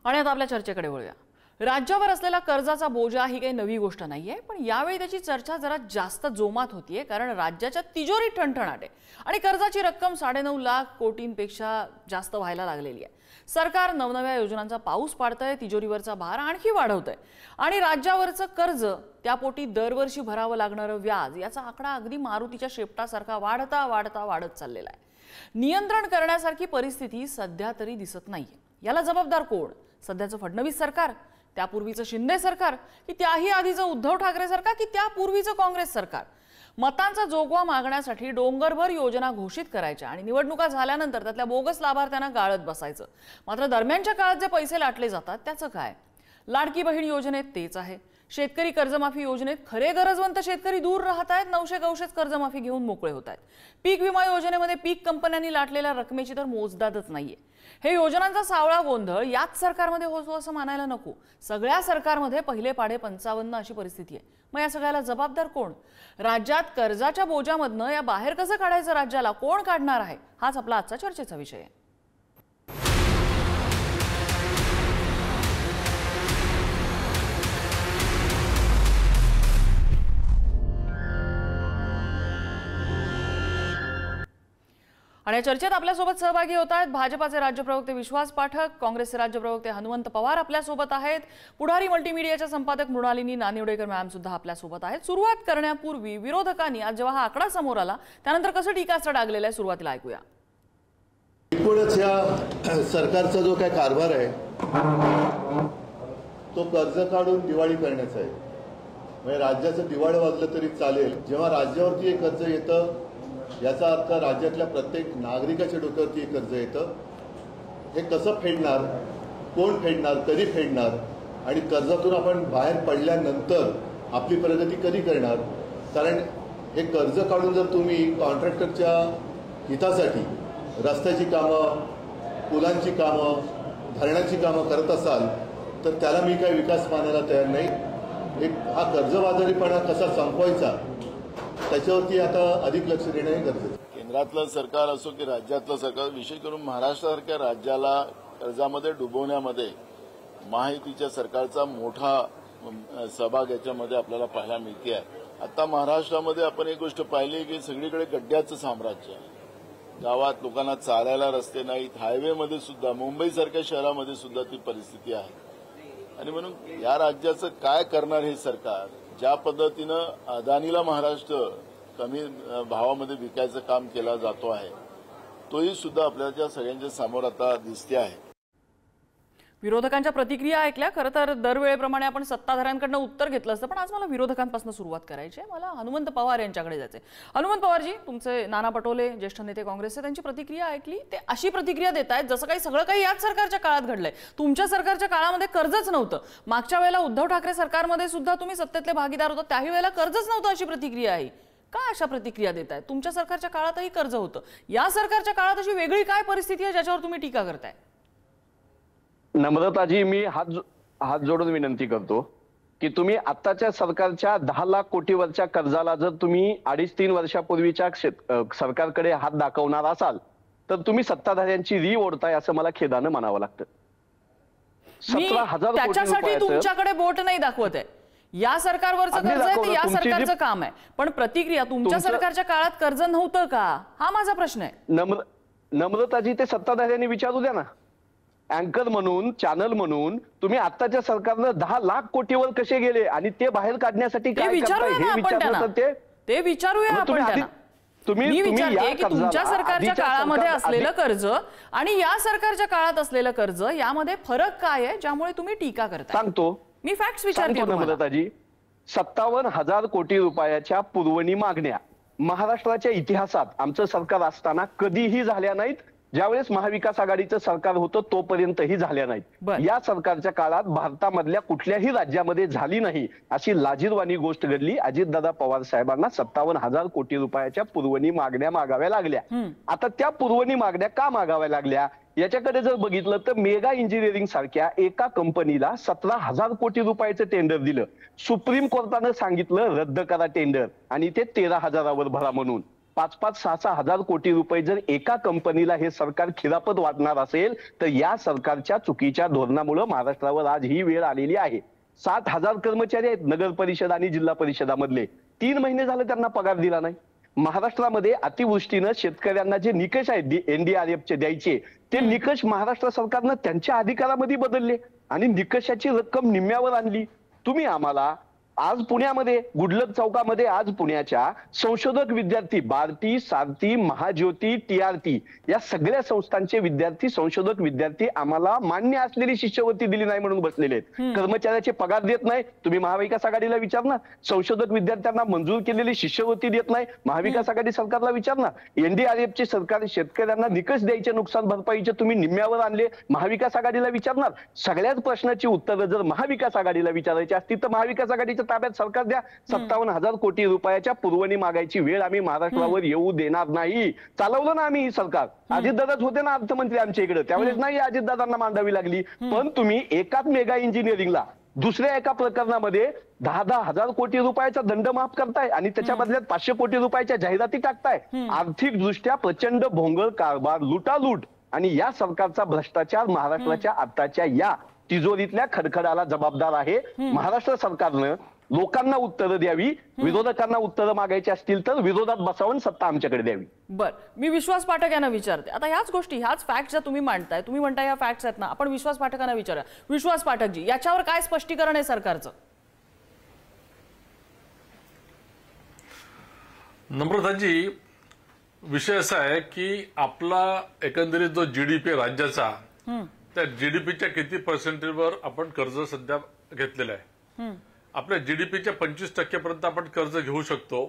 आणि आता आपल्या चर्चेकडे वळूया। राज्यावर असलेला कर्जाचा बोजा ही काही नवी गोष्ट नाहीये, पण यावेळी त्याची चर्चा जरा जास्त जोमात होतीये, कारण राज्याच्या तिजोरीत ठणठणाट आहे आणि कर्जाची रक्कम 9.5 लाख कोटींपेक्षा जास्त व्हायला लागलेली आहे। सरकार नवनव्या योजनांचा पाऊस पाडतंय, तिजोरीवरचा भार आणखी वाढवतंय आणि राज्यावरचं कर्ज त्यापोटी दरवर्षी भरावं लागणारं व्याज याचा आकडा अगदी मारुतीच्या शेपटासारखा वाढत चाललेला आहे। नियंत्रण करण्यासारखी परिस्थिती सध्या तरी दिसत नाहीये। याला जबाबदार कोण? सध्याचं फडणवीस सरकार, त्यापूर्वीचं शिंदे सरकार, की त्याही आधीचं उद्धव ठाकरे सरकार, की त्यापूर्वीचं काँग्रेस सरकार? मतांचा जोगवा मागण्यासाठी डोंगरभर योजना घोषित करायच्या आणि निवडणुका झाल्यानंतर त्यातल्या बोगस लाभार्थ्यांना गाळत बसायचं। मात्र दरम्यानच्या काळात जे पैसे लाटले जातात त्याचं काय? लाडकी बहीण योजनेत तेच आहे। शेतकरी कर्जमाफी योजनेत खरे गरजवंत शेतकरी दूर राहत आहेत, नवशे कर्जमाफी घेऊन मोकळे होत आहेत। पीक विमा योजनेमध्ये पीक कंपन्यांनी लाटलेल्या रकमेची तर मोजदादच नाहीये। हे योजनांचा सावळा गोंधळ याच सरकारमध्ये होतो असं मानायला नको। सगळ्या सरकारमध्ये पहिले पाढे 55 अशी परिस्थिती आहे। मग या सगळ्याला जबाबदार कोण? राज्यात कर्जाच्या बोजामधनं या बाहेर कसं काढायचं राज्याला कोण काढणार आहे? हाच आपला आजचा चर्चेचा विषय आहे। आणि या चर्चेत आपल्यासोबत सहभागी होत आहेत भाजपाचे राज्य प्रवक्ते विश्वास पाठक, काँग्रेसचे राज्य प्रवक्ते हनुमंत पवार आपल्यासोबत आहेत, पुढारी मल्टीमीडियाच्या संपादक मृणालिनी नानिवडेकर मॅम सुद्धा आपल्यासोबत आहेत। सुरुवात करण्यापूर्वी विरोधकांनी आज जेव्हा हा आकडा समोर आला त्यानंतर कसं टीकास्त्र डागलेलं आहे सुरुवातीला ऐकूया। एकूणच या सरकारचा जो काय कारभार आहे तो कर्ज काढून दिवाळी करण्याचा आहे। म्हणजे राज्याचं दिवाळं वाजलं तरी चालेल। जेव्हा राज्यावरती हे कर्ज येतं याचा अर्थ राज्यातल्या प्रत्येक नागरिकाच्या डोक्यावरती कर्ज येतं। हे कसं फेडणार, कोण फेडणार, कधी फेडणार आणि कर्जातून आपण बाहेर पडल्यानंतर आपली प्रगती कधी करणार? कारण हे कर्ज काढून जर तुम्ही कॉन्ट्रॅक्टरच्या हितासाठी रस्त्याची कामं, पुलांची कामं, धरणांची कामं करत असाल तर त्याला मी काही विकास मानायला तयार नाही। एक हा कर्जबाजारीपणा कसा संपवायचा त्याच्यावरती आता अधिक लक्ष देणं हे गरजेचं आहे। केंद्रातलं सरकार असो की राज्यातलं सरकार, विशेष करून महाराष्ट्रासारख्या राज्याला कर्जामध्ये डुबवण्यामध्ये महायुतीच्या सरकारचा मोठा सहभाग याच्यामध्ये आपल्याला पाहायला मिळते आहे। आता महाराष्ट्रामध्ये आपण एक गोष्ट पाहिली की सगळीकडे गड्ड्याचं साम्राज्य आहे। गावात लोकांना चालायला रस्ते नाहीत, हायवेमध्ये सुद्धा, मुंबईसारख्या शहरामध्ये सुद्धा ती परिस्थिती आहे। आणि म्हणून या राज्याचं काय करणार हे सरकार? ज्या पद्धतीनं अदानीला महाराष्ट्र कमी भावामध्ये विकायचं काम केला जातो आहे तोही सुद्धा आपल्याच्या सगळ्यांच्या समोर आता दिसते आहे। विरोधकांच्या प्रतिक्रिया ऐकल्या। खरं तर दरवेळेप्रमाणे आपण सत्ताधाऱ्यांकडून उत्तर घेतलं असतं, पण आज मला विरोधकांपासून सुरुवात करायची आहे। मला हनुमंत पवार यांच्याकडे जायचंय। हनुमंत पवारजी, तुमचे नाना पटोले ज्येष्ठ नेते काँग्रेसचे, त्यांची प्रतिक्रिया ऐकली। ते अशी प्रतिक्रिया देत आहेत जसं काही सगळं काही याच सरकारच्या काळात घडलंय। तुमच्या सरकारच्या काळामध्ये कर्जच नव्हतं। मागच्या वेळेला उद्धव ठाकरे सरकारमध्ये सुद्धा तुम्ही सत्तेतले भागीदार होता, त्याही वेळेला कर्जच नव्हतं अशी प्रतिक्रिया आहे। का अशा प्रतिक्रिया देत आहेत? तुमच्या सरकारच्या काळातही कर्ज होतं, या सरकारच्या काळात अशी वेगळी काय परिस्थिती आहे ज्याच्यावर तुम्ही टीका करताय? नम्रताजी, मी हात जोडून विनंती करतो की तुम्ही आताच्या सरकारच्या 10 लाख कोटीवरच्या कर्जाला जर तुम्ही 2.5-3 वर्षापूर्वीच्या सरकारकडे हात दाखवणार असाल तर तुम्ही सत्ताधाऱ्यांची री ओढताय असं मला खेदानं म्हणावं लागतं। 17,000 त्याच्यासाठी तुमच्याकडे बोट नाही दाखवत आहे। या सरकारवरचं कर्ज आहे ते या सरकारचं काम आहे, पण प्रतिक्रिया तुमच्या सरकारच्या काळात कर्ज नव्हतं का हा माझा प्रश्न आहे। नम्रताजी, ते सत्ताधाऱ्यांनी विचारू द्या ना। अँकर म्हणून, चॅनल म्हणून तुम्ही आताच्या सरकारनं 10 लाख कोटीवर कसे गेले आणि ते बाहेर काढण्यासाठी काय करताय हे विचारलं तर ते विचारूया आपण त्यांना। मी विचारते की तुमच्या सरकारच्या काळामध्ये असलेलं कर्ज आणि या सरकारच्या काळात असलेलं कर्ज यामध्ये फरक काय आहे ज्यामुळे तुम्ही टीका करताय? सांगतो मी फॅक्ट्स विचारते। नम्रताजी, 57,000 कोटी रुपयाच्या पुरवणी मागण्या महाराष्ट्राच्या इतिहासात आमचं सरकार असताना कधीही झाल्या नाहीत। ज्यावेळेस महाविकास आघाडीचं सरकार होतं तोपर्यंतही झाल्या नाहीत। या सरकारच्या काळात भारतामधल्या कुठल्याही राज्यामध्ये झाली नाही अशी लाजिरवाणी गोष्ट घडली। अजितदादा पवार साहेबांना 57,000 कोटी रुपयाच्या पुरवणी मागण्या मागाव्या लागल्या। आता त्या पुरवणी मागण्या का मागाव्या लागल्या याच्याकडे जर बघितलं तर मेगा इंजिनिअरिंग सारख्या एका कंपनीला 17,000 कोटी रुपयाचं टेंडर दिलं। सुप्रीम कोर्टानं सांगितलं रद्द करा टेंडर आणि ते 13,000वर भरा म्हणून। 5-5, 6-6 हजार कोटी रुपये जर एका कंपनीला हे सरकार खिरापत वाटणार असेल तर या सरकारच्या चुकीच्या धोरणामुळे महाराष्ट्रावर आज ही वेळ आलेली आहे. 7,000 कर्मचारी आहेत नगर परिषद आणि जिल्हा परिषदामधले. 3 महिने झाले त्यांना पगार दिला नाही. महाराष्ट्रामध्ये अतिवृष्टीनं शेतकऱ्यांना जे निकष आहेत NDRFचे द्यायचे ते निकष महाराष्ट्र सरकारनं त्यांच्या अधिकारामध्ये बदलले आणि निकषाची रक्कम निम्म्यावर आणली. तुम्ही आम्हाला आज पुण्यामध्ये गुडलक चौकामध्ये आज पुण्याच्या संशोधक विद्यार्थी बार्टी, सारथी, महाज्योती, TRT या सगळ्या संस्थांचे विद्यार्थी संशोधक विद्यार्थी आम्हाला मान्य असलेली शिष्यवृत्ती दिली नाही म्हणून बसलेले आहेत. कर्मचाऱ्याचे पगार देत नाही. तुम्ही महाविकास आघाडीला विचारणार. संशोधक विद्यार्थ्यांना मंजूर केलेली शिष्यवृत्ती देत नाही. महाविकास आघाडी सरकारला विचारणार. NDRFचे सरकार शेतकऱ्यांना निकष द्यायचे नुकसान भरपाईचे तुम्ही निम्म्यावर आणले. महाविकास आघाडीला विचारणार. सगळ्याच प्रश्नाची उत्तरं जर महाविकास आघाडीला विचारायची असतील तर महाविकास आघाडीच्या ताब्यात सरकार द्या. 57,000 कोटी रुपयाच्या पुरवणी मागायची वेळ आम्ही महाराष्ट्रावर येऊ देणार नाही. चालवलं ना आम्ही ही सरकार. अजितदादाच होते ना अर्थमंत्री आमच्या इकडे, त्यावेळेस नाही अजितदादांना मांडावी लागली. पण तुम्ही एकाच मेगा इंजिनिअरिंगला दुसऱ्या एका प्रकरणामध्ये 10-10 हजार कोटी रुपयाचा दंड माफ करताय आणि त्याच्या बदल्यात 500 कोटी रुपयाच्या जाहिराती टाकताय. आर्थिक दृष्ट्या प्रचंड भोंगळ कारभार, लुटालूट आणि या सरकारचा भ्रष्टाचार महाराष्ट्राच्या आताच्या या तिजोरीतल्या खडखडाला जबाबदार आहे. महाराष्ट्र सरकारनं लोकांना उत्तरं द्यावी. विरोधकांना उत्तरं मागायची असतील तर विरोधात बसावून सत्ता आमच्याकडे द्यावी. बर, मी विश्वास पाठक यांना विचारते. आता ह्याच गोष्टी, ह्याच फॅक्ट ज्या तुम्ही मांडताय, तुम्ही म्हणताय ह्या फॅक्ट्स आहेत ना, आपण विश्वास पाठकांना विचारूया. विश्वास पाठकजी, याच्यावर काय स्पष्टीकरण आहे सरकारचं? नम्रताजी, विषय असा आहे की आपला एकंदरीत जो GDP राज्याचा, त्या GDPच्या किती पर्सेंटेजवर आपण कर्ज सध्या घेतलेलं आहे? आपल्या GDPच्या 25% पर्यंत आपण कर्ज घेऊ शकतो.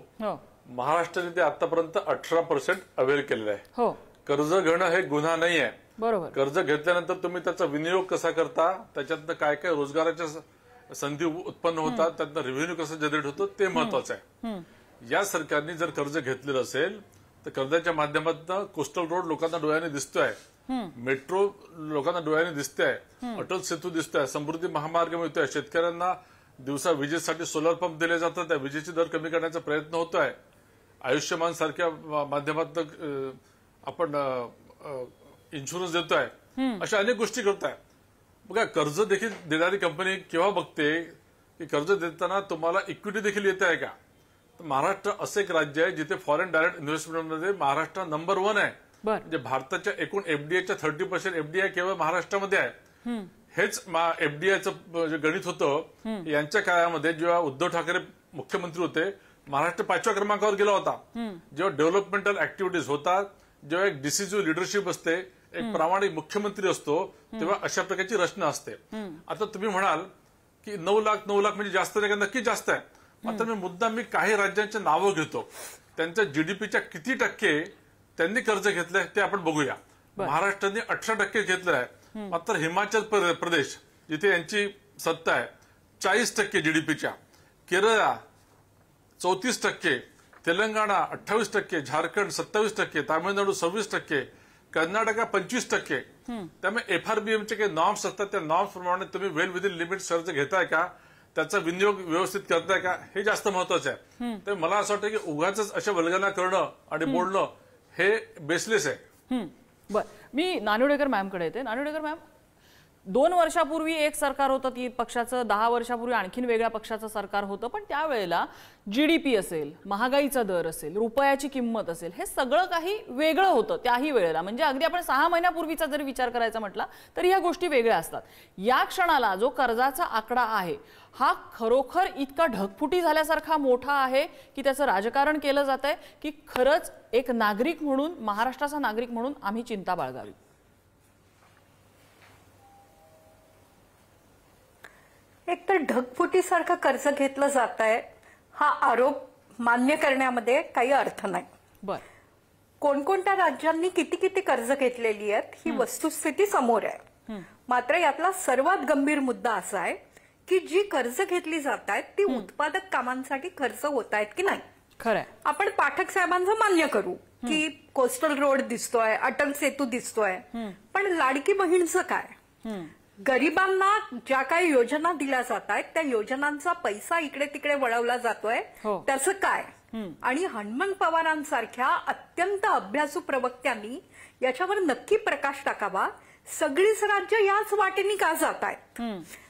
महाराष्ट्राने ते आतापर्यंत 18% अवेल केलेलं आहे. कर्ज घेणं हे गुन्हा नाही आहे. बरोबर. कर्ज घेतल्यानंतर तुम्ही त्याचा विनियोग कसा करता, त्याच्यातनं काय काय रोजगाराच्या संधी उत्पन्न होतात, त्यातनं रेव्हेन्यू कसं जनरेट होतो ते महत्वाचं आहे. या सरकारने जर कर्ज घेतलेलं असेल तर कर्जाच्या माध्यमातून कोस्टल रोड लोकांना डोळ्याने दिसतोय, मेट्रो लोकांना डोळ्याने दिसतोय, अटल सेतू दिसतोय, समृद्धी महामार्ग मिळतोय, शेतकऱ्यांना दिवसा विजेसाठी सोलर पंप दिले जातात, त्या विजेचे दर कमी करण्याचा प्रयत्न होतोय, आयुष्यमान सारख्या माध्यमातून आपण इन्शुरन्स देतोय, अशा अनेक गोष्टी करताय. बघा, कर्ज देखील देणारी कंपनी केव्हा बघते की कर्ज देताना तुम्हाला इक्विटी देखील येते आहे का? महाराष्ट्र असं एक राज्य आहे जिथे फॉरेन डायरेक्ट इन्व्हेस्टमेंटमध्ये महाराष्ट्र नंबर 1 आहे. म्हणजे भारताच्या एकूण FDIच्या 30% FDI केवळ महाराष्ट्रामध्ये आहे. हेच FDIचं जे गणित होतं यांच्या काळामध्ये जेव्हा उद्धव ठाकरे मुख्यमंत्री होते, महाराष्ट्र 5व्या क्रमांकावर गेला होता. जेव्हा डेव्हलपमेंटल ऍक्टिव्हिटीज होतात, जेव्हा एक डिसिजिव्ह लिडरशिप असते, एक प्रामाणिक मुख्यमंत्री असतो, तेव्हा अशा प्रकारची रचना असते. आता तुम्ही म्हणाल की 9 लाख म्हणजे जास्त नाही का? नक्की जास्त आहे. मात्र मी काही राज्यांची नावं घेतो, त्यांच्या GDPच्या किती टक्के त्यांनी कर्ज घेतलंय ते आपण बघूया. महाराष्ट्राने 18% घेतलं आहे. मात्र हिमाचल प्रदेश जिथे यांची सत्ता आहे 40% GDPच्या, केरळ 34%, तेलंगणा 28%, झारखंड 27%, तामिळनाडू 26%, कर्नाटक 25%. त्यामुळे FRBMचे काही नॉर्म्स असतात, त्या नॉर्म्स प्रमाणे तुम्ही वेल विदिन लिमिट कर्ज घेताय का, त्याचा विनियोग व्यवस्थित करताय का, हे जास्त महत्वाचं आहे. तर मला असं वाटतं की उगाच अशा वल्गना करणं आणि बोलणं हे बेसलेस आहे. बर, मी नानिवडेकर मॅमकडे येते. नानिवडेकर मॅम, 2 वर्षापूर्वी एक सरकार होतं ती पक्षाचं, 10 वर्षापूर्वी आणखीन वेगळ्या पक्षाचं सरकार होतं, पण त्यावेळेला GDP असेल, महागाईचा दर असेल, रुपयाची किंमत असेल, हे सगळं काही वेगळं होतं त्याही वेळेला. म्हणजे अगदी आपण 6 महिन्यापूर्वीचा जर विचार करायचा म्हटला तर ह्या गोष्टी वेगळ्या असतात. या क्षणाला जो कर्जाचा आकडा आहे हा खरोखर इतका ढगफुटी झाल्यासारखा मोठा आहे की त्याचं राजकारण केलं जात आहे, की खरंच एक नागरिक म्हणून, महाराष्ट्राचा नागरिक म्हणून आम्ही चिंता बाळगावी? एक तर ढगफुटीसारखं कर्ज घेतलं जात आहे हा आरोप मान्य करण्यामध्ये काही अर्थ नाही. बर, कोणकोणत्या राज्यांनी किती किती कर्ज घेतलेली आहेत ही वस्तुस्थिती समोर आहे. मात्र यातला सर्वात गंभीर मुद्दा असा आहे की जी कर्ज घेतली जात आहेत ती उत्पादक कामांसाठी खर्च होत आहेत की नाही. खरंय. आपण पाठक साहेबांचं मान्य करू की कोस्टल रोड दिसतोय, अटल सेतू दिसतोय, पण लाडकी बहीणचं काय? गरिबांना ज्या काही योजना दिल्या जात आहेत त्या योजनांचा पैसा इकडे तिकडे वळवला जातोय, त्याचं काय? आणि हनुमंत पवारांसारख्या अत्यंत अभ्यासू प्रवक्त्यांनी याच्यावर नक्की प्रकाश टाकावा. सगळीच राज्य याच वाटेने का जात आहेत?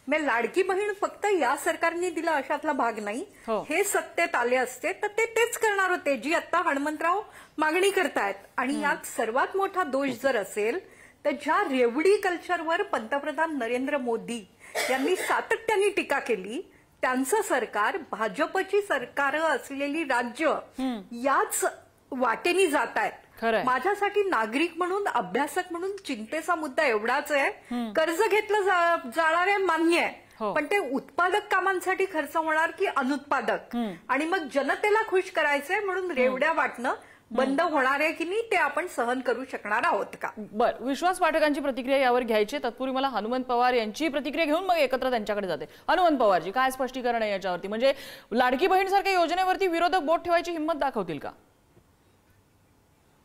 मग लाडकी बहीण फक्त या सरकारने दिलं अशातला भाग नाही. हे सत्तेत आले असते तर ते तेच करणार होते जी आता हनुमंतराव मागणी करतायत. आणि यात सर्वात मोठा दोष जर असेल तर ज्या रेवडी कल्चरवर पंतप्रधान नरेंद्र मोदी यांनी सातत्याने टीका केली, त्यांचं सरकार, भाजपची सरकार असलेली राज्य याच वाटेनी जात आहेत. माझ्यासाठी नागरिक म्हणून, अभ्यासक म्हणून चिंतेचा मुद्दा एवढाच आहे, कर्ज घेतलं जाणार आहे मान्य आहे, पण ते उत्पादक कामांसाठी खर्च होणार की अनुत्पादक? आणि मग जनतेला खुश करायचंय म्हणून रेवड्या वाटणं बंद होणार आहे की नाही ते आपण सहन करू शकणार आहोत का? बरं, विश्वास पाठकांची प्रतिक्रिया यावर घ्यायची. तत्पूर्वी मला हनुमंत पवार यांची प्रतिक्रिया घेऊन मग एकत्र त्यांच्याकडे जाते. हनुमंत पवारजी, काय स्पष्टीकरण आहे याच्यावरती? म्हणजे लाडकी बहीण सारख्या योजनेवरती विरोधक बोट ठेवायची हिंमत दाखवतील का?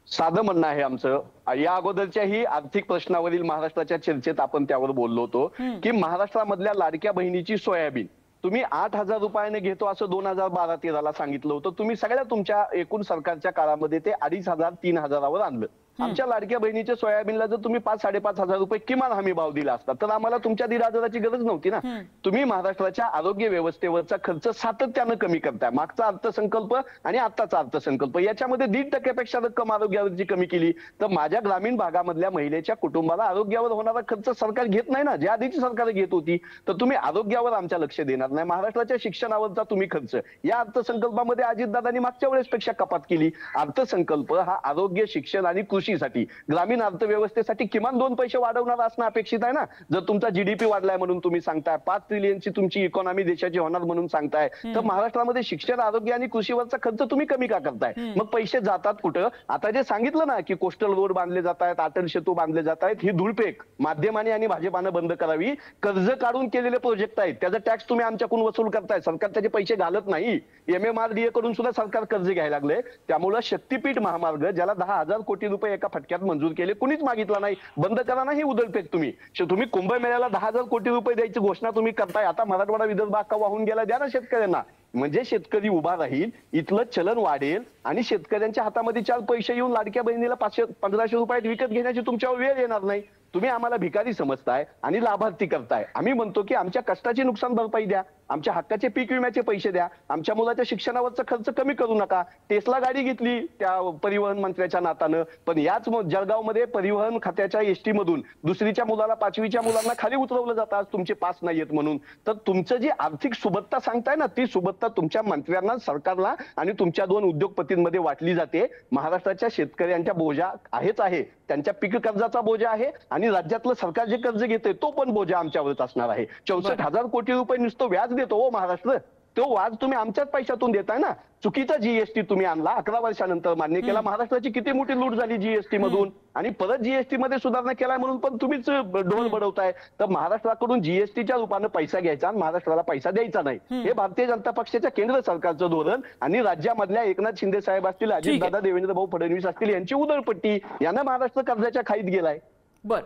साधं म्हणणं आहे आमचं. या अगोदरच्याही आर्थिक प्रश्नावरील महाराष्ट्राच्या चर्चेत आपण त्यावर बोललो होतो की महाराष्ट्रामधल्या लाडक्या बहिणीची सोयाबीन तुम्ही 8,000 रुपयाने घेतो असं 2012-13 सांगितलं होतं. तुम्ही सगळ्या तुमच्या एकूण सरकारच्या काळामध्ये ते 2,500-3,000वर आणलं. आमच्या लाडक्या बहिणीच्या सोयाबीनला जर तुम्ही 5,000-5,500 रुपये किमान हमी भाव दिला असता तर आम्हाला तुमच्या 1,500ची गरज नव्हती ना. तुम्ही महाराष्ट्राच्या आरोग्य व्यवस्थेवरचा खर्च सातत्यानं कमी करताय. मागचा अर्थसंकल्प आणि आत्ताचा अर्थसंकल्प याच्यामध्ये 1.5% रक्कम आरोग्यावरची कमी केली तर माझ्या ग्रामीण भागामधल्या महिलेच्या कुटुंबाला आरोग्यावर होणारा खर्च सरकार घेत नाही ना. ज्या आधीची सरकार घेत होती तर तुम्ही आरोग्यावर आमच्या लक्ष देणार नाही. महाराष्ट्राच्या शिक्षणावरचा तुम्ही खर्च या अर्थसंकल्पामध्ये अजितदादांनी मागच्या वेळेसपेक्षा कपात केली. अर्थसंकल्प हा आरोग्य, शिक्षण आणि कृषीसाठी, ग्रामीण अर्थव्यवस्थेसाठी किमान 2 पैसे वाढवणारा असणं अपेक्षित आहे ना. जर तुमचा जीडीपी वाढलाय म्हणून तुम्ही सांगताय, 5 ट्रिलियनची तुमची इकॉनॉमी देशाची होणार म्हणून सांगताय, तर महाराष्ट्रामध्ये शिक्षण, आरोग्य आणि कृषीवरचा खर्च तुम्ही कमी का करताय? मग पैसे जातात कुठं? आता जे सांगितलं ना की कोस्टल रोड बांधले जात आहेत, अटल सेतू बांधले जात आहेत, ही धुळफेक माध्यमाने आणि भाजपानं बंद करावी. कर्ज काढून केलेले प्रोजेक्ट आहेत, त्याचा टॅक्स तुम्ही आमच्याकडून वसूल करताय. सरकार त्याचे पैसे घालत नाही. MMRDA कडून सुद्धा सरकार कर्ज घ्यायला लागले. त्यामुळे शक्तीपीठ महामार्ग ज्याला 10,000 कोटी रुपये एका फटक्यात मंजूर केले, कुणीच मागितला नाही. बंद करा ना ही उधळपेक. तुम्ही कुंभमेळ्याला 10,000 कोटी रुपये द्यायची घोषणा तुम्ही करताय. आता मराठवाडा, विदर्भ अख्खा वाहून गेला, द्या ना शेतकऱ्यांना. म्हणजे शेतकरी उभा राहील, इथलं चलन वाढेल आणि शेतकऱ्यांच्या हातामध्ये 4 पैसे येऊन लाडक्या बहिणीला 500-1500 रुपयात विकत घेण्याची तुमच्यावर वेळ येणार नाही. तुम्ही आम्हाला भिकारी समजताय आणि लाभार्थी करताय. आम्ही म्हणतो की आमच्या कष्टाची नुकसान भरपाई द्या, आमच्या हक्काचे पीक विम्याचे पैसे द्या, आमच्या मुलाच्या शिक्षणावरचा खर्च कमी करू नका. टेस्ला गाडी घेतली त्या परिवहन मंत्र्याच्या नातानं, पण याच जळगावमध्ये परिवहन खात्याच्या एसटी मधून दुसरीच्या मुलाला, 5वीच्या मुलांना खाली उतरवलं जातं आज तुमचे पास नाहीयेत म्हणून. तर तुमचं जी आर्थिक सुबत्ता सांगताय ना, ती सुबत्ता तुमच्या मंत्र्यांना, सरकारला आणि तुमच्या 2 उद्योगपतींमध्ये वाटली जाते. महाराष्ट्राच्या शेतकऱ्यांच्या बोजा आहेच आहे, त्यांच्या पीक कर्जाचा बोजा आहे आणि राज्यातलं सरकार जे कर्ज घेतंय तो पण बोजा आमच्यावरच असणार आहे. 64,000 कोटी रुपये नुसतं व्याज देतो हो महाराष्ट्र. तो व्याज तुम्ही आमच्याच पैशातून देताय ना. चुकीचा जीएसटी तुम्ही आणला, 11 वर्षानंतर मान्य केला. महाराष्ट्राची किती मोठी लूट झाली जीएसटी मधून आणि परत जीएसटी मध्ये सुधारणा केलाय म्हणून पण तुम्हीच ढोल बडवताय. तर महाराष्ट्राकडून जीएसटीच्या रूपानं पैसा घ्यायचा आणि महाराष्ट्राला पैसा द्यायचा नाही, हे भारतीय जनता पक्षाच्या केंद्र सरकारचं धोरण आणि राज्यामधल्या एकनाथ शिंदे साहेब असतील, अजितदादा, देवेंद्र भाऊ फडणवीस असतील यांची उधळपट्टी यानं महाराष्ट्र कर्जाच्या खाईत गेलाय. बर,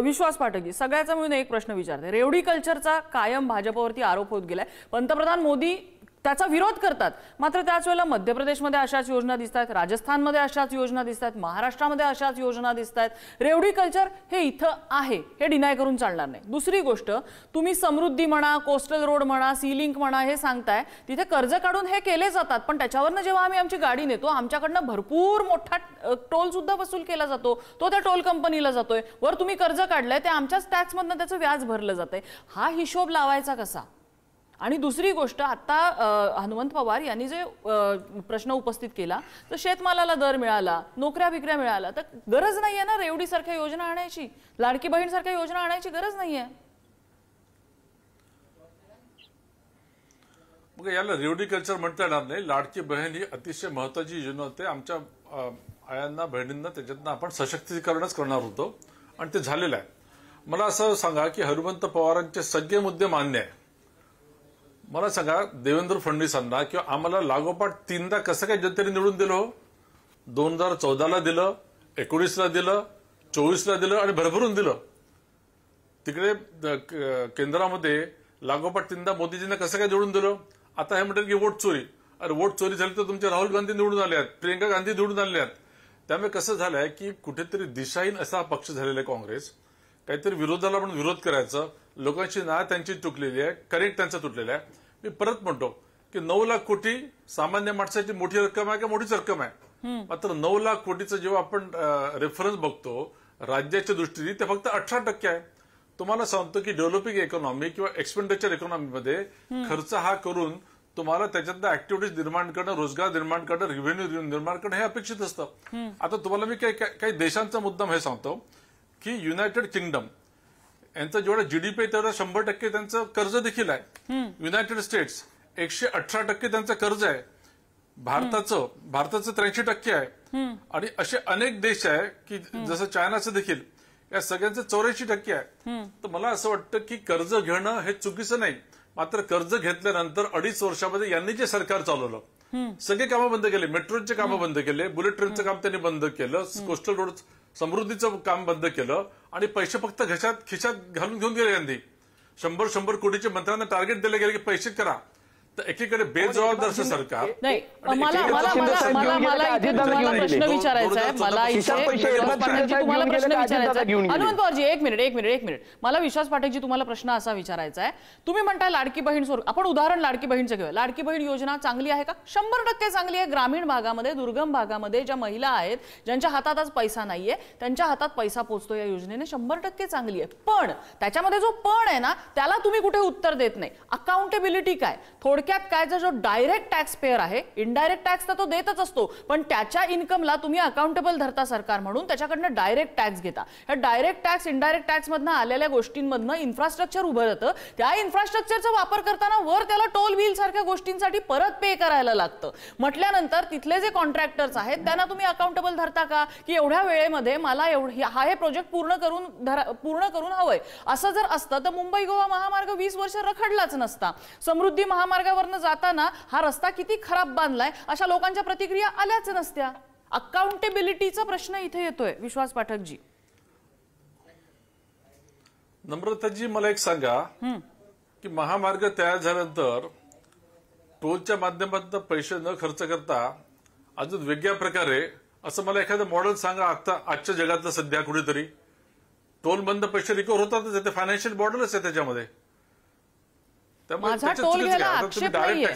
विश्वास पाठकजी, सगळ्याचा म्हणून एक प्रश्न विचारते. रेवडी कल्चरचा कायम भाजपवरती आरोप होत गेलाय. पंतप्रधान मोदी त्याचा विरोध करतात, मात्र त्याच वेळेला मध्य प्रदेशमध्ये अशाच योजना दिसतात, राजस्थानमध्ये अशाच योजना दिसतात, महाराष्ट्रामध्ये अशाच योजना दिसतात. रेवडी कल्चर हे इथं आहे, हे डिनाय करून चालणार नाही. दुसरी गोष्ट, तुम्ही समृद्धी म्हणा, कोस्टल रोड म्हणा, सी लिंक म्हणा, हे सांगताय तिथे कर्ज काढून हे केले जातात, पण त्याच्यावरनं जेव्हा आम्ही आमची गाडी नेतो आमच्याकडनं भरपूर मोठा टोल सुद्धा वसूल केला जातो, तो त्या टोल कंपनीला जातोय. वर तुम्ही कर्ज काढलंय ते आमच्याच टॅक्समधनं त्याचं व्याज भरलं जातंय. हा हिशोब लावायचा कसा? आणि दुसरी गोष्ट, आता हनुमंत पवार यांनी जे प्रश्न उपस्थित केला, तर शेतमालाला दर मिळाला, नोकऱ्या बिकऱ्या मिळाला, तर गरज नाहीये ना रेवडी सारख्या योजना आणायची, लाडकी बहीण सारख्या योजना आणायची गरज नाहीये. मग याला रेवडी कल्चर म्हणता येणार नाही. लाडकी बहीण ही अतिशय महत्वाची योजना होते. आमच्या आयांना, बहिणींना त्याच्यातनं आपण सशक्तीकरणच करणार होतो आणि ते झालेलं आहे. मला असं सांगा की हनुमंत पवारांचे सगळे मुद्दे मान्य आहे. मला सांगा, देवेंद्र फडणवीसांना किंवा आम्हाला लागोपाठ 3दा कसं काय जनतेने निवडून दिलं हो? 2014ला दिलं, 19ला दिलं, 24ला दिलं आणि भरभरून दिलं. तिकडे केंद्रामध्ये लागोपाठ 3दा मोदीजींना कसं काय निवडून दिलं? आता हे म्हणतात की वोट चोरी. अरे वोट चोरी झाली तर तुमचे राहुल गांधी निवडून आले आहेत, प्रियंका गांधी निवडून आले आहेत. त्यामुळे कसं झालंय की कुठेतरी दिशाहीन असा पक्ष झालेला आहे काँग्रेस. काहीतरी विरोधाला पण विरोध करायचं, लोकांची नाळ त्यांची तुटलेली आहे, कनेक्ट त्यांचा तुटलेला आहे. मी परत म्हणतो की 9 लाख कोटी सामान्य माणसाची मोठी रक्कम आहे का मोठीच रक्कम आहे. मात्र 9 लाख कोटीचं जेव्हा आपण रेफरन्स बघतो राज्याच्या दृष्टीने ते फक्त 18% आहे. तुम्हाला सांगतो की डेव्हलपिंग इकॉनॉमी किंवा एक्सपेंडिचर इकॉनॉमीमध्ये खर्च हा करून तुम्हाला त्याच्यातनं ऍक्टिव्हिटीज निर्माण करणं, रोजगार निर्माण करणं, रेव्हेन्यू निर्माण करणं हे अपेक्षित असतं. आता तुम्हाला मी काही देशांचा मुद्दाम हे सांगतो की युनायटेड किंगडम यांचा जेवढा जीडीपी आहे तेवढा 100% त्यांचं कर्ज देखील आहे. युनायटेड स्टेट्स 118% त्यांचं कर्ज आहे. भारताचं 83% आहे. आणि असे अनेक देश आहे की जसं चायनाचं देखील या सगळ्यांचं 84% आहे. तर मला असं वाटतं की कर्ज घेणं हे चुकीचं नाही. मात्र कर्ज घेतल्यानंतर 2.5 वर्षामध्ये यांनी जे सरकार चालवलं, सगळे कामं बंद केले, मेट्रोचे कामं बंद केले, बुलेट ट्रेनचं काम त्यांनी बंद केलं, कोस्टल रोड समृद्धीचं काम बंद केलं आणि पैसे फक्त खिशात घालून घेऊन गेले. यांनी 100 कोटीचे मंत्र्यांना टार्गेट दिले गेले की पैसे करा. तर एकीकडे बेजबाबदार सरकार नाही. मला प्रश्न विचारायचा आहे. मला तुम्हाला प्रश्न विचारायचा आहे. हनुमंत पवारजी एक मिनिट. मला विश्वास पाठकजी तुम्हाला प्रश्न असा विचारायचा आहे. तुम्ही म्हणताय लाडकी बहीण आपण उदाहरण लाडकी बहीणचं घेऊया. लाडकी बहीण योजना चांगली आहे का? 100% चांगली आहे. ग्रामीण भागामध्ये, दुर्गम भागामध्ये ज्या महिला आहेत, ज्यांच्या हातात आज पैसा नाहीये, त्यांच्या हातात पैसा पोहोचतो या योजनेने 100% चांगली आहे. पण त्याच्यामध्ये जो पण आहे ना, त्याला तुम्ही कुठे उत्तर देत नाही. अकाउंटेबिलिटी काय? थोडक्यात काय, जो डायरेक्ट टॅक्स पेअर आहे, इनडायरेक्ट टॅक्स तर तो देतच असतो, पण त्याच्या इन्कमला तुम्ही अकाउंटेबल धरता सरकार म्हणून, त्याच्याकडनं डायरेक्ट टॅक्स घेता. ह्या डायरेक्ट टॅक्स, इनडायरेक्ट टॅक्स मधनं आलेल्या गोष्टींमधनं इन्फ्रास्ट्रक्चर उभं राहतं. त्या इन्फ्रास्ट्रक्चरचा वापर करताना वर त्याला टोल बिल सारख्या गोष्टींसाठी परत पे करायला लागतं. म्हटल्यानंतर तिथले जे कॉन्ट्रॅक्टर्स आहेत त्यांना तुम्ही अकाउंटेबल धरता का, की एवढ्या वेळेमध्ये मला हे प्रोजेक्ट पूर्ण करून हवंय. असं जर असतं तर मुंबई गोवा महामार्ग 20 वर्ष रखडलाच नसता. समृद्धी महामार्गावरनं जाताना हा रस्ता किती खराब बांधलाय अशा लोकांच्या प्रतिक्रिया आल्याच नसत्या. अकाउंटेबिलिटीचा प्रश्न इथे येतोय. विश्वास पाठकजी. नम्रताजी मला एक सांगा की महामार्ग तयार झाल्यानंतर टोलच्या माध्यमातून पैसे न खर्च करता अजून वेगळ्या प्रकारे असं मला एखादं मॉडेल सांगा आता आजच्या जगातलं सध्या कुठेतरी. टोल बंद पैसे रिकव्हर होतातच, ते फायनान्शियल मॉडेलच आहे त्याच्यामध्ये. माझा टोल घ्यायला आक्षेप नाहीये.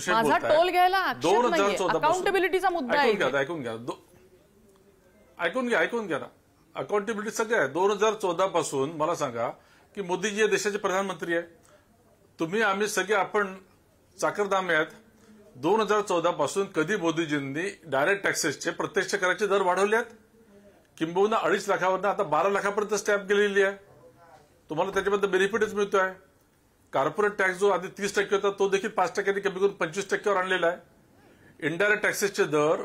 माझा टोल घ्यायला आक्षेप नाहीये. अकाउंटेबिलिटीचा मुद्दा आहे. ऐकून घ्या ना. अकाउंटेबिलिटी सगळं आहे. 2014 पासून मला सांगा की मोदीजी या देशाचे प्रधानमंत्री आहे. तुम्ही आम्ही सगळे आपण चाकरदामे आहेत. 2014 पासून कधी मोदीजींनी डायरेक्ट टॅक्सेसचे, प्रत्यक्ष कराचे दर वाढवले आहेत? किंबहुना 2.5 लाखावरनं आता 12 लाखापर्यंत स्टॅम्प गेलेली आहे. तुम्हाला त्याच्याबद्दल बेनिफिटच मिळतोय. कॉर्पोरेट टॅक्स जो आधी 30% होता तो देखील 5% कमी करून 25% आणलेला आहे. इनडायरेक्ट टॅक्सेसचे दर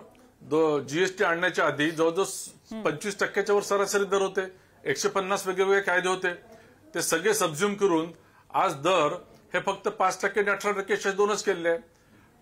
जीएसटी आणण्याच्या आधी जवळजवळ 25% वर सरासरी दर होते. 150 वेगवेगळे कायदे होते. ते सगळे सबझ्युम करून आज दर हे फक्त 5% आणि 18% असे 2च केलेले आहे.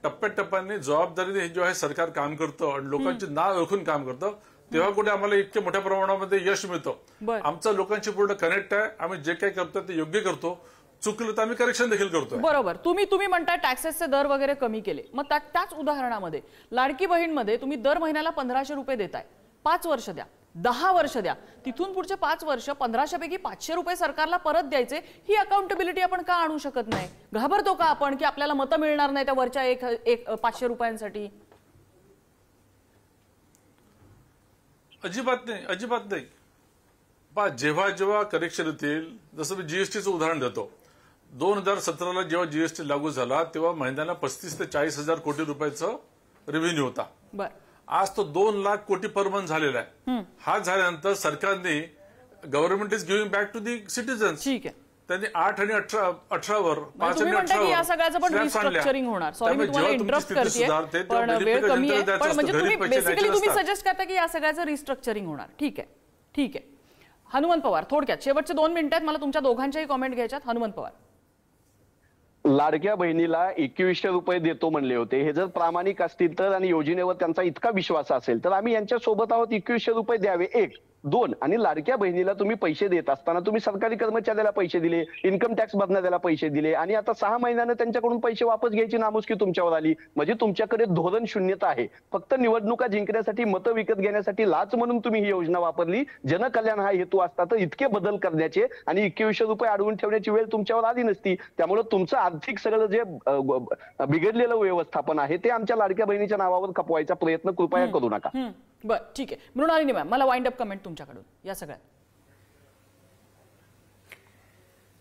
टप्प्याटप्प्याने जबाबदारीने जे आहे सरकार काम करतं आणि लोकांची नाव ओळखून काम करतं, तेव्हा कुठे आम्हाला इतक्या मोठ्या प्रमाणामध्ये यश मिळतं. आमचं लोकांशी पूर्ण कनेक्ट आहे. आम्ही जे काही करतो ते योग्य करतो. चुकलं तर आम्ही करेक्शन देखील करतो. बरोबर. तुम्ही म्हणताय टॅक्सेसचे दर वगैरे कमी केले. मग त्याच उदाहरणामध्ये लाडकी बहीणमध्ये तुम्ही दर महिन्याला 1500 रुपये देताय. 5 वर्ष द्या, 10 वर्ष द्या. तिथून पुढचे 5 वर्ष 1500 पैकी 500 रुपये सरकारला परत द्यायचे. ही अकाउंटेबिलिटी आपण का आणू शकत नाही? घाबरतो का आपण की आपल्याला मतं मिळणार नाही त्या वरच्या 500 रुपयांसाठी? अजिबात नाही. जेव्हा करेक्शन येतील, जसं मी जीएसटीचं उदाहरण देतो. 2017ला जेव्हा जीएसटी लागू झाला तेव्हा महिन्याला 35 ते 40 हजार कोटी रुपयाचं रेव्हेन्यू होता. आज तो 2 लाख कोटी पर मंथ झालेला आहे. हा झाल्यानंतर सरकारने government is giving back to the citizens. त्यांनी 8 आणि 18वर 5 आणि 18 या सगळ्याचं पण रिस्ट्रक्चरिंग होणार. सॉरी मी तुम्हाला इंटरप्ट करते, पण वेळ कमी आहे. पण म्हणजे तुम्ही बेसिकली तुम्ही सजेस्ट करता की या सगळ्याचं रिस्ट्रक्चरिंग होणार. ठीक आहे. हनुमंत पवार थोडक्यात शेवटचे 2 मिनिटात मला तुमच्या दोघांच्याही कॉमेंट घ्यायच्यात. हनुमंत पवार. लाडक्या बहिणीला 2100 रुपये देतो म्हणले होते. हे जर प्रामाणिक असतील तर आणि योजनेवर त्यांचा इतका विश्वास असेल तर आम्ही यांच्या सोबत आहोत. 2100 रुपये द्यावे. एक 2 आणि लाडक्या बहिणीला तुम्ही पैसे देत असताना तुम्ही सरकारी कर्मचाऱ्याला पैसे दिले, इन्कम टॅक्स भरणाऱ्याला पैसे दिले आणि आता 6 महिन्यानं त्यांच्याकडून पैसे वापस घ्यायची नामुष्की तुमच्यावर आली. म्हणजे तुमच्याकडे धोरण शून्यता आहे. फक्त निवडणुका जिंकण्यासाठी, मतं विकत घेण्यासाठी लाच म्हणून तुम्ही ही योजना वापरली. जनकल्याण हा हेतू असता तर इतके बदल करण्याचे आणि 2100 रुपये अडवून ठेवण्याची वेळ तुमच्यावर आली नसती. त्यामुळे तुमचं आर्थिक सगळं जे बिघडलेलं व्यवस्थापन आहे ते आमच्या लाडक्या बहिणीच्या नावावर खपवायचा प्रयत्न कृपया करू नका. बरं, ठीक आहे. मृणालिनी मॅम, मला वाइंड अप कमेंट तुमच्याकडून या सगळ्यात.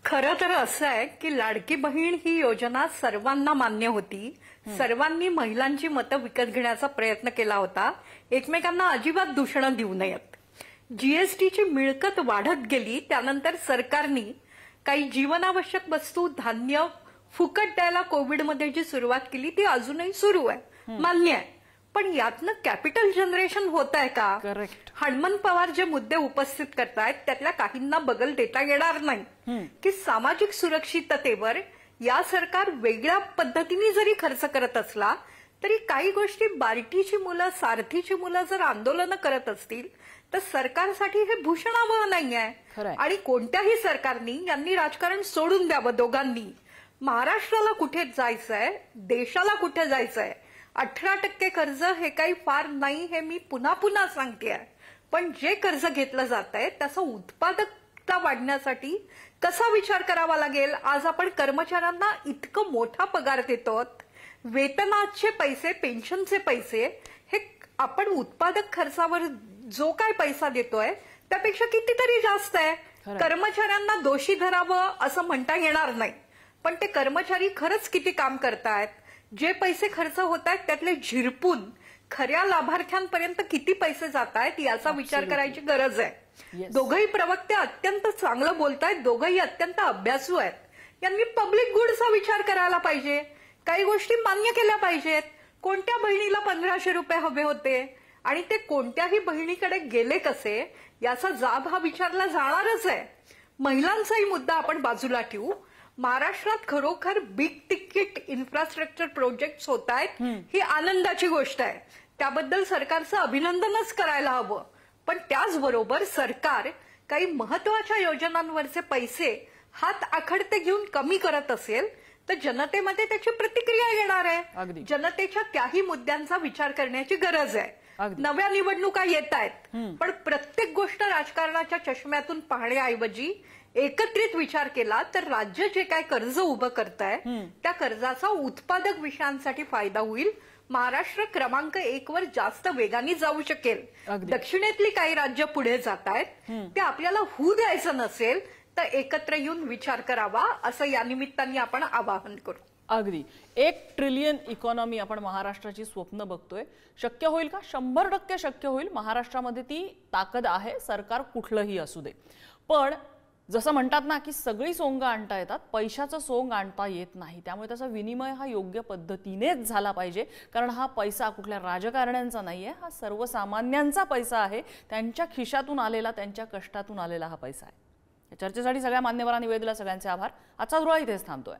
खरं तर असं आहे की लाडकी बहीण ही योजना सर्वांना मान्य होती. सर्वांनी महिलांची मतं विकत घेण्याचा प्रयत्न केला होता. एकमेकांना अजिबात दूषणं देऊ नयेत. जीएसटीची मिळकत वाढत गेली, त्यानंतर सरकारने काही जीवनावश्यक वस्तू, धान्य फुकट द्यायला कोविडमध्ये जी सुरुवात केली ती अजूनही सुरू आहे, मान्य आहे. पण यातनं कॅपिटल जनरेशन होत आहे का? करेक्ट. हणमंत पवार जे मुद्दे उपस्थित करतायत त्यातल्या काहींना बगल देता येणार नाही की सामाजिक सुरक्षिततेवर या सरकार वेगळ्या पद्धतीने जरी खर्च करत असला तरी काही गोष्टी बार्टीची मुलं, सारथीची मुलं जर आंदोलनं करत असतील तर सरकारसाठी हे भूषणावह नाही आहे. आणि कोणत्याही सरकारनी यांनी राजकारण सोडून द्यावं. दोघांनी महाराष्ट्राला कुठे जायचंय, देशाला कुठे जायचंय. 18% कर्ज हे काही फार नाही हे मी पुन्हा पुन्हा सांगते. पण जे कर्ज घेतलं जात आहे त्याचा उत्पादकता वाढण्यासाठी कसा विचार करावा लागेल. आज आपण कर्मचाऱ्यांना इतकं मोठा पगार देतो, वेतनाचे पैसे, पेन्शनचे पैसे हे आपण उत्पादक खर्चावर जो काय पैसा देतोय त्यापेक्षा कितीतरी जास्त आहे. कर्मचाऱ्यांना दोषी धरावं असं म्हणता येणार नाही, पण ते कर्मचारी खरंच किती काम करतायत, जे पैसे खर्च होत आहेत त्यातले झिरपून खऱ्या लाभार्थ्यांपर्यंत किती पैसे जात आहेत याचा विचार करायची गरज आहे. दोघंही प्रवक्ते अत्यंत चांगलं बोलतायत, दोघंही अत्यंत अभ्यासू आहेत. यांनी पब्लिक गुडचा विचार करायला पाहिजे, काही गोष्टी मान्य केल्या पाहिजेत. कोणत्या बहिणीला 1500 रुपये हवे होते आणि ते कोणत्याही बहिणीकडे गेले कसे याचा जाब हा विचारला जाणारच आहे. महिलांचाही मुद्दा आपण बाजूला ठेवू. महाराष्ट्रात खरोखर बिग तिकीट इन्फ्रास्ट्रक्चर प्रोजेक्ट्स होत आहेत, ही आनंदाची गोष्ट आहे. त्याबद्दल सरकारचं अभिनंदनच करायला हवं. पण त्याचबरोबर सरकार काही महत्वाच्या योजनांवरचे पैसे हात आखडते घेऊन कमी करत असेल तर जनतेमध्ये त्याची प्रतिक्रिया येणार आहे. जनतेच्या त्याही मुद्द्यांचा विचार करण्याची गरज आहे. नव्या निवडणुका येत आहेत, पण प्रत्येक गोष्ट राजकारणाच्या चष्म्यातून पाहण्याऐवजी एकत्रित विचार केला तर राज्य जे काय कर्ज उभं करताय त्या कर्जाचा उत्पादक विषयांसाठी फायदा होईल. महाराष्ट्र क्रमांक 1 वर जास्त वेगाने जाऊ शकेल. दक्षिणेतली काही राज्य पुढे जात आहेत, ते आपल्याला होऊ द्यायचं नसेल तर एकत्र येऊन विचार करावा असं या निमित्ताने आपण आवाहन करू. अगदी 1 ट्रिलियन इकॉनॉमी आपण महाराष्ट्राची स्वप्न बघतोय. शक्य होईल का? 100% शक्य होईल. महाराष्ट्रामध्ये ती ताकद आहे, सरकार कुठलंही असू दे. पण जसं म्हणतात ना की सगळी सोंग आणता येतात, पैशाचं सोंग आणता येत नाही. त्यामुळे त्याचा विनिमय हा योग्य पद्धतीनेच झाला पाहिजे. कारण हा पैसा कुठल्या राजकारण्यांचा नाहीये, हा सर्वसामान्यांचा पैसा आहे. त्यांच्या खिशातून आलेला, त्यांच्या कष्टातून आलेला हा पैसा आहे. या चर्चेसाठी सगळ्या मान्यवरांनी वेळ दिला, सगळ्यांचे आभार. आजचा धुळा इथेच थांबतोय.